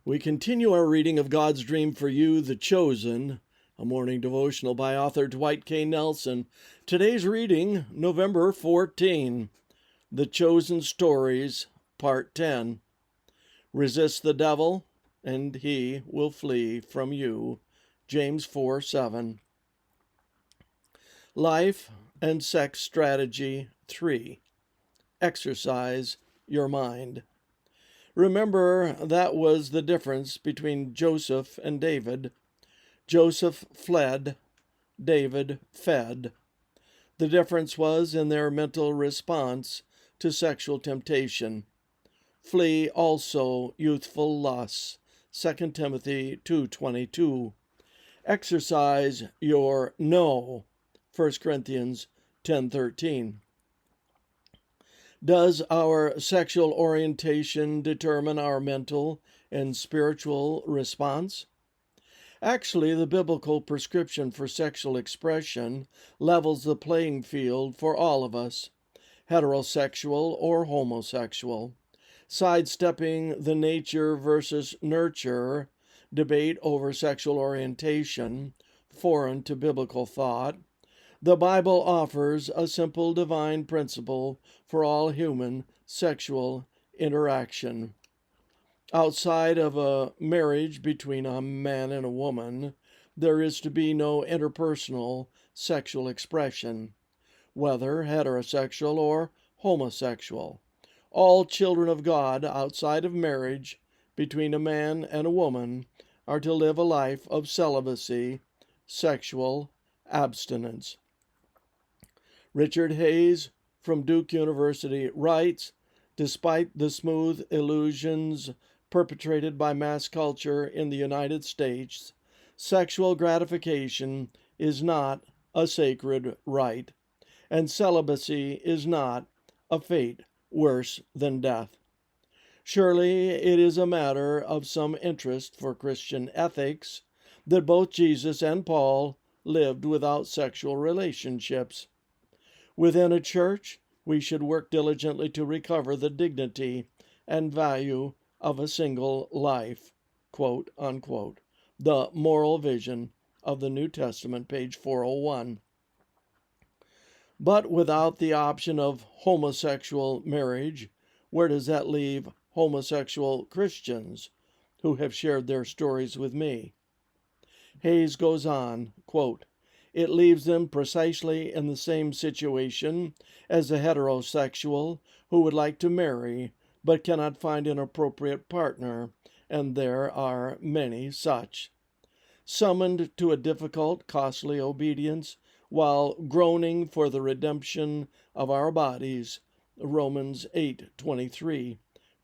We continue our reading of God's Dream for You, The Chosen, a morning devotional by author Dwight K. Nelson. Today's reading, November 14, The Chosen Stories, Part 10. Resist the devil, and he will flee from you. James 4:7. Life and Sex Strategy 3. Exercise your mind. Remember, that was the difference between Joseph and David. Joseph fled, David fed. The difference was in their mental response to sexual temptation. Flee also youthful lusts. 2 Timothy 2:22. Exercise your no. 1 Corinthians 10:13. Does our sexual orientation determine our mental and spiritual response? Actually, the biblical prescription for sexual expression levels the playing field for all of us, heterosexual or homosexual, sidestepping the nature versus nurture debate over sexual orientation, foreign to biblical thought. The Bible offers a simple divine principle for all human sexual interaction. Outside of a marriage between a man and a woman, there is to be no interpersonal sexual expression, whether heterosexual or homosexual. All children of God outside of marriage between a man and a woman are to live a life of celibacy, sexual abstinence. Richard Hayes from Duke University writes, despite the smooth illusions perpetrated by mass culture in the United States, sexual gratification is not a sacred right, and celibacy is not a fate worse than death. Surely it is a matter of some interest for Christian ethics that both Jesus and Paul lived without sexual relationships. Within a church, we should work diligently to recover the dignity and value of a single life, quote unquote. The Moral Vision of the New Testament, page 401. But without the option of homosexual marriage, where does that leave homosexual Christians who have shared their stories with me? Hayes goes on, quote, it leaves them precisely in the same situation as a heterosexual who would like to marry but cannot find an appropriate partner, and there are many such. Summoned to a difficult, costly obedience while groaning for the redemption of our bodies, Romans 8:23,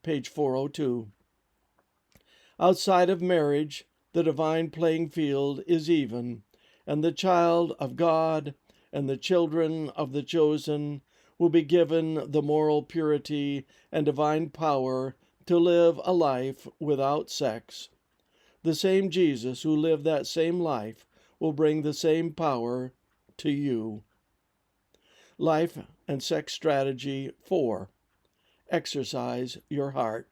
page 402. Outside of marriage, the divine playing field is even, and the child of God and the children of the chosen will be given the moral purity and divine power to live a life without sex. The same Jesus who lived that same life will bring the same power to you. Life and Sex Strategy 4. Exercise your heart.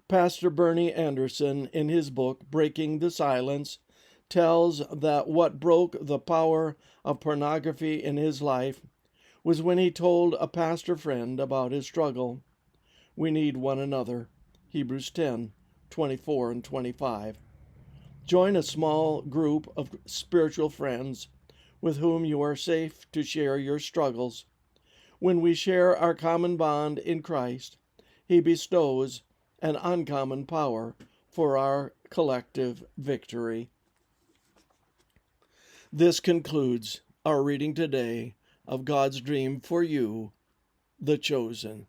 Pastor Bernie Anderson, in his book Breaking the Silence, tells that what broke the power of pornography in his life was when he told a pastor friend about his struggle. We need one another. Hebrews 10:24 and 25. Join a small group of spiritual friends with whom you are safe to share your struggles. When we share our common bond in Christ, He bestows an uncommon power for our collective victory. This concludes our reading today of God's Dream for You, The Chosen.